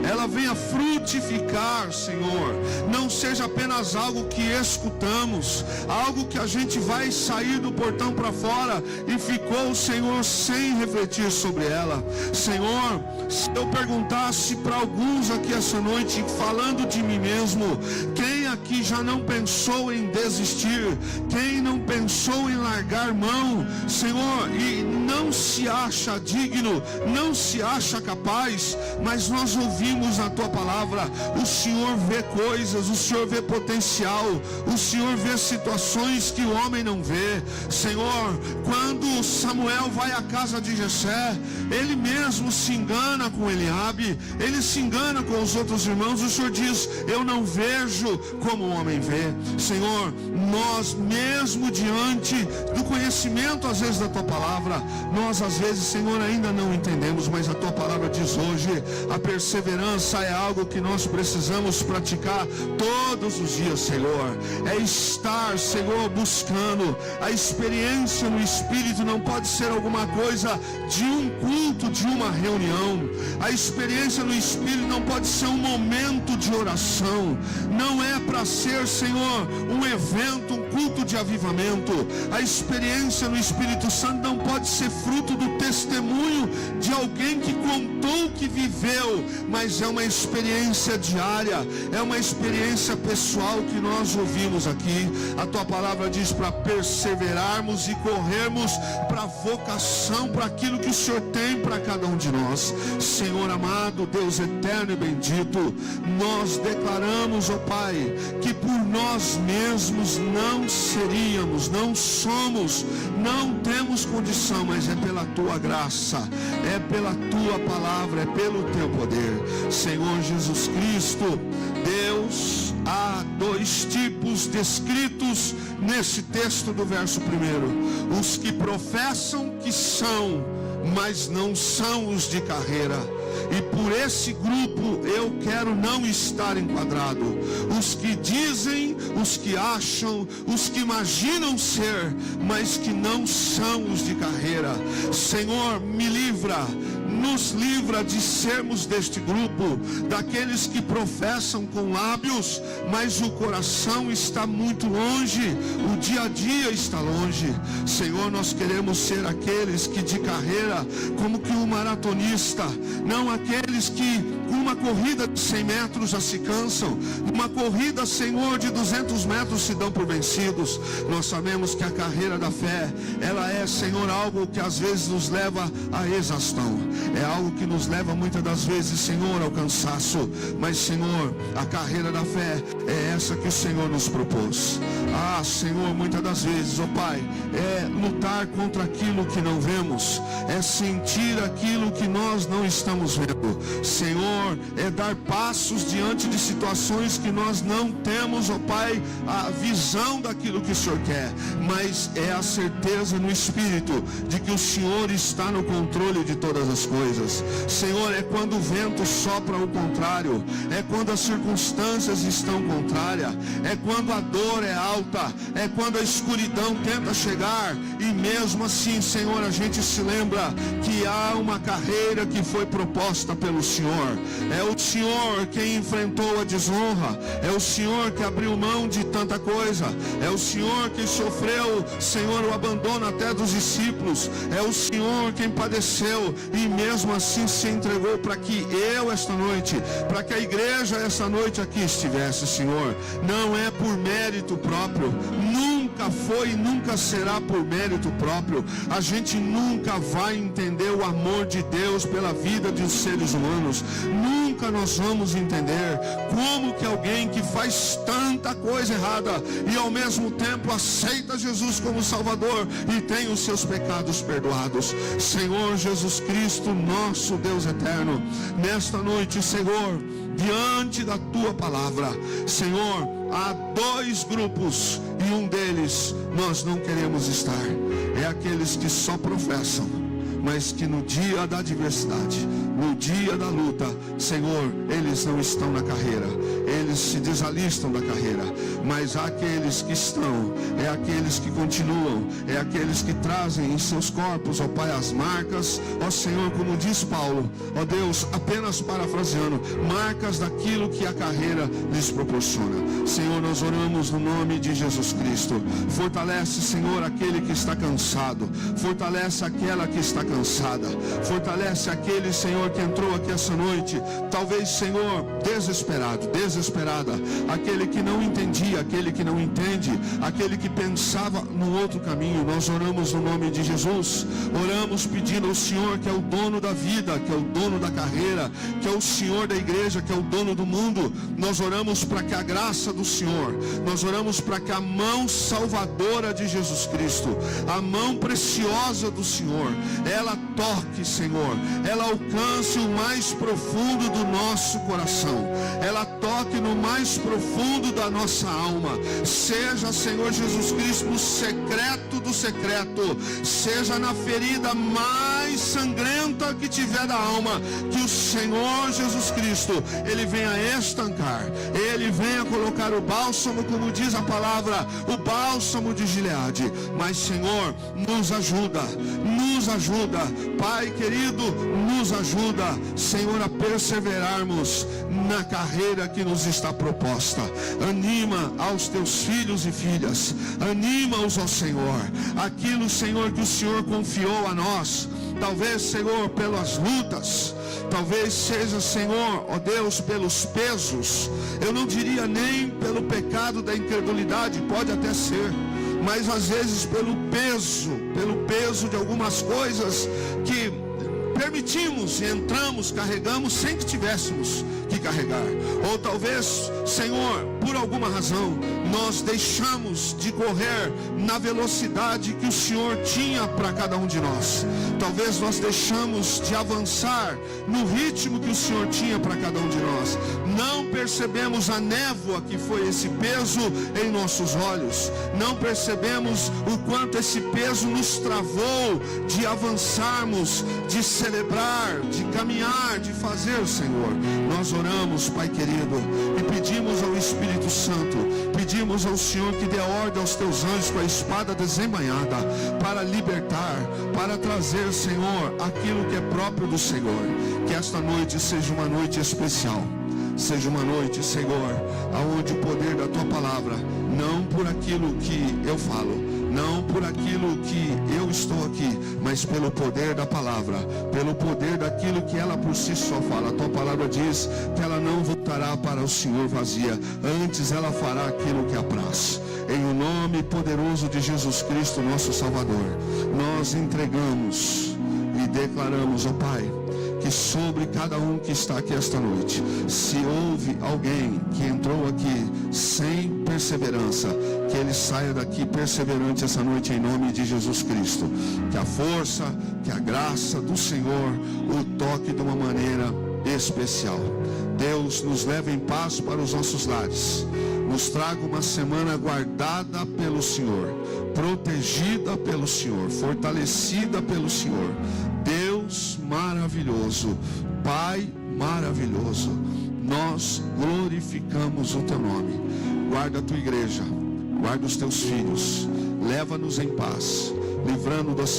ela venha frutificar, Senhor, não seja apenas algo que escutamos, algo que a gente vai sair do portão para fora e ficou, Senhor, sem refletir sobre ela. Senhor, se eu perguntasse para alguns aqui essa noite, falando de mim mesmo, quem aqui já não pensou em desistir, quem não pensou em largar mão, Senhor, e não se acha digno, não se acha capaz, mas nós ouvimos na Tua palavra, o Senhor vê coisas, o Senhor vê potencial, o Senhor vê situações que o homem não vê. Senhor, quando Samuel vai à casa de Jessé, ele mesmo se engana com Eliabe, ele se engana com os outros irmãos, o Senhor diz, eu não vejo como o homem vê. Senhor, nós mesmo diante do conhecimento às vezes da Tua palavra, nós às vezes, Senhor, ainda não entendemos, mas a Tua palavra diz hoje, a perseverança é algo que nós precisamos praticar todos os dias, Senhor. É estar, Senhor, buscando. A experiência no Espírito não pode ser alguma coisa de um culto, de uma reunião. A experiência no Espírito não pode ser um momento de oração. Não é para ser, Senhor, um evento, um culto de avivamento. A experiência no Espírito Santo não pode ser fruto do testemunho de alguém que contou que viveu, mas é uma experiência diária, é uma experiência pessoal que nós ouvimos aqui. A Tua palavra diz para perseverarmos e corrermos para a vocação, para aquilo que o Senhor tem para cada um de nós. Senhor amado, Deus eterno e bendito, nós declaramos, ó Pai, que por nós mesmos não seríamos, não somos, não temos condição, mas é pela Tua graça, é pela Tua palavra, é pelo Teu poder. Senhor Jesus Cristo, Deus, há 2 tipos descritos nesse texto do verso 1. Os que professam que são, mas não são os de carreira. E por esse grupo eu quero não estar enquadrado. Os que dizem, os que acham, os que imaginam ser, mas que não são os de carreira. Senhor, me livra, nos livra de sermos deste grupo, daqueles que professam com lábios, mas o coração está muito longe, o dia a dia está longe. Senhor, nós queremos ser aqueles que de carreira, como que um maratonista, não aqueles que com uma corrida de 100 metros já se cansam, uma corrida, Senhor, de 200 metros se dão por vencidos. Nós sabemos que a carreira da fé, ela é, Senhor, algo que às vezes nos leva à exaustão, é algo que nos leva muitas das vezes, Senhor, ao cansaço. Mas, Senhor, a carreira da fé é essa que o Senhor nos propôs. Ah, Senhor, muitas das vezes, ó Pai, é lutar contra aquilo que não vemos, é sentir aquilo que nós não estamos vendo. Senhor, é dar passos diante de situações que nós não temos, ó Pai, a visão daquilo que o Senhor quer, mas é a certeza no Espírito de que o Senhor está no controle de todas as coisas. coisas. Senhor, é quando o vento sopra ao contrário, é quando as circunstâncias estão contrárias, é quando a dor é alta, é quando a escuridão tenta chegar, e mesmo assim, Senhor, a gente se lembra que há uma carreira que foi proposta pelo Senhor. É o Senhor quem enfrentou a desonra, é o Senhor que abriu mão de tanta coisa, é o Senhor que sofreu, Senhor, o abandono até dos discípulos, é o Senhor quem padeceu e mesmo assim se entregou para que eu esta noite, para que a igreja esta noite aqui estivesse, Senhor. Não é por mérito próprio, nunca foi e nunca será por mérito próprio. A gente nunca vai entender o amor de Deus pela vida dos seres humanos. Nunca nós vamos entender como que alguém que faz tanta coisa errada e ao mesmo tempo aceita Jesus como Salvador e tem os seus pecados perdoados. Senhor Jesus Cristo, nosso Deus eterno, nesta noite, Senhor, diante da tua palavra, Senhor, há dois grupos e um deles nós não queremos estar. É aqueles que só professam, mas que no dia da adversidade, no dia da luta, Senhor, eles não estão na carreira, eles se desalistam da carreira. Mas há aqueles que estão, é aqueles que continuam, é aqueles que trazem em seus corpos, ó Pai, as marcas, ó Senhor, como diz Paulo, ó Deus, apenas parafraseando, marcas daquilo que a carreira lhes proporciona. Senhor, nós oramos no nome de Jesus Cristo. Fortalece, Senhor, aquele que está cansado, fortalece aquela que está cansada, fortalece aquele, Senhor, que entrou aqui essa noite, talvez, Senhor, desesperada, aquele que não entendia, aquele que não entende, aquele que pensava no outro caminho. Nós oramos no nome de Jesus, oramos pedindo ao Senhor, que é o dono da vida, que é o dono da carreira, que é o Senhor da igreja, que é o dono do mundo. Nós oramos para que a graça do Senhor, nós oramos para que a mão salvadora de Jesus Cristo, a mão preciosa do Senhor, ela toque, Senhor, ela alcance o mais profundo do nosso coração, ela toque no mais profundo da nossa alma, seja, Senhor Jesus Cristo, no secreto do secreto, seja na ferida mais sangrenta que tiver da alma, que o Senhor Jesus Cristo, Ele venha estancar, Ele venha colocar o bálsamo, como diz a palavra, o bálsamo de Gileade. Mas, Senhor, nos ajuda, Pai querido, nos ajuda, Senhor, a perseverarmos na carreira que nos está proposta. Anima aos teus filhos e filhas, anima-os ao Senhor, aquilo, Senhor, que o Senhor confiou a nós, talvez, Senhor, pelas lutas, talvez seja, Senhor, ó Deus, pelos pesos, eu não diria nem pelo pecado da incredulidade, pode até ser, mas às vezes pelo peso de algumas coisas que permitimos e entramos, carregamos sem que tivéssemos que carregar. Ou talvez, Senhor, por alguma razão, nós deixamos de correr na velocidade que o Senhor tinha para cada um de nós. Talvez nós deixamos de avançar no ritmo que o Senhor tinha para cada um de nós. Não percebemos a névoa que foi esse peso em nossos olhos. Não percebemos o quanto esse peso nos travou de avançarmos, de celebrar, de caminhar, de fazer, Senhor. Nós oramos, Pai querido, e pedimos ao Espírito Santo, pedimos ao Senhor que dê ordem aos teus anjos com a espada desembainhada, para libertar, para trazer, Senhor, aquilo que é próprio do Senhor. Que esta noite seja uma noite especial, seja uma noite, Senhor, aonde o poder da tua palavra, não por aquilo que eu falo, não por aquilo que eu estou aqui, mas pelo poder da palavra, pelo poder daquilo que ela por si só fala. A tua palavra diz que ela não voltará para o Senhor vazia, antes ela fará aquilo que apraz. Em o nome poderoso de Jesus Cristo, nosso Salvador, nós entregamos e declaramos, ó Pai, que sobre cada um que está aqui esta noite, se houve alguém que entrou aqui sem perseverança, que ele saia daqui perseverante essa noite em nome de Jesus Cristo. Que a força, que a graça do Senhor o toque de uma maneira especial. Deus nos leve em paz para os nossos lares, nos traga uma semana guardada pelo Senhor, protegida pelo Senhor, fortalecida pelo Senhor. Deus Deus maravilhoso, Pai maravilhoso, nós glorificamos o teu nome. Guarda a tua igreja, guarda os teus filhos, leva-nos em paz, livrando das